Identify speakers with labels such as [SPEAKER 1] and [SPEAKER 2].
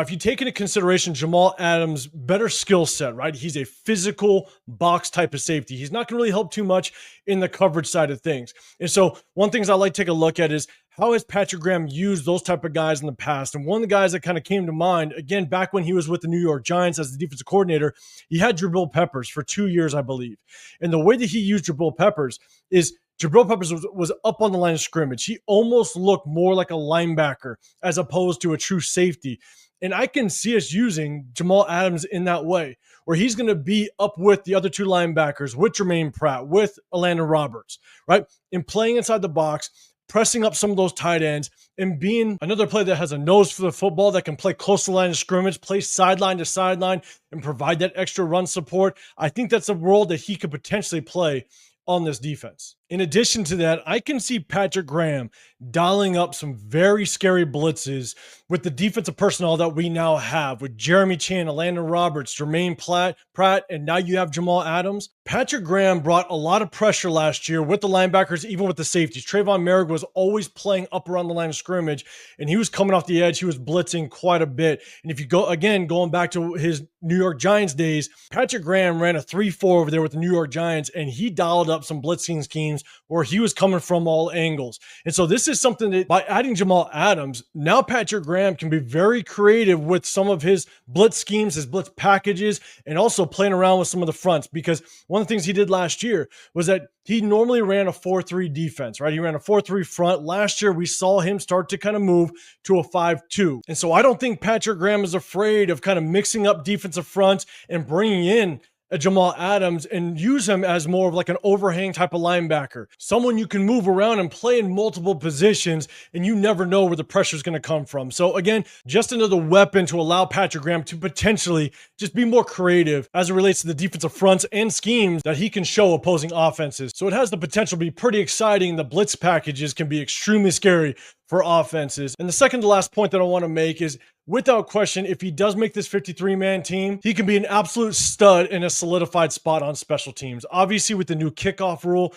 [SPEAKER 1] If you take into consideration Jamal Adams' better skill set, right? He's a physical box type of safety. He's not going to really help too much in the coverage side of things. And so one things I like to take a look at is how has Patrick Graham used those type of guys in the past? And one of the guys that kind of came to mind, again, back when he was with the New York Giants as the defensive coordinator, he had Jabril Peppers for 2 years, I believe. And the way that he used Jabril Peppers is Jabril Peppers was up on the line of scrimmage. He almost looked more like a linebacker as opposed to a true safety. And I can see us using Jamal Adams in that way, where he's going to be up with the other two linebackers, with Jermaine Pratt, with Elandon Roberts, right? And playing inside the box, pressing up some of those tight ends, and being another player that has a nose for the football, that can play close to the line of scrimmage, play sideline to sideline, and provide that extra run support. I think that's a role that he could potentially play on this defense. In addition to that, I can see Patrick Graham dialing up some very scary blitzes with the defensive personnel that we now have with Jeremy Chan, Elandon Roberts, Jermaine Pratt, and now you have Jamal Adams. Patrick Graham brought a lot of pressure last year with the linebackers, even with the safeties. Trayvon Merrick was always playing up around the line of scrimmage, and he was coming off the edge. He was blitzing quite a bit. And if you go, again, going back to his New York Giants days, Patrick Graham ran a 3-4 over there with the New York Giants, and he dialed up some blitzing schemes where he was coming from all angles. And so this is something that by adding Jamal Adams, now Patrick Graham can be very creative with some of his blitz schemes, his blitz packages, and also playing around with some of the fronts, because one of the things he did last year was that he normally ran a 4-3 defense, right? He ran a 4-3 front. Last year, we saw him start to kind of move to a 5-2. And so I don't think Patrick Graham is afraid of kind of mixing up defensive fronts and bringing in a Jamal Adams and use him as more of like an overhang type of linebacker, someone you can move around and play in multiple positions, and you never know where the pressure is going to come from. So again, just another weapon to allow Patrick Graham to potentially just be more creative as it relates to the defensive fronts and schemes that he can show opposing offenses. So it has the potential to be pretty exciting. The blitz packages can be extremely scary for offenses. And the second to last point that I want to make is, without question, if he does make this 53-man team, he can be an absolute stud in a solidified spot on special teams. Obviously, with the new kickoff rule,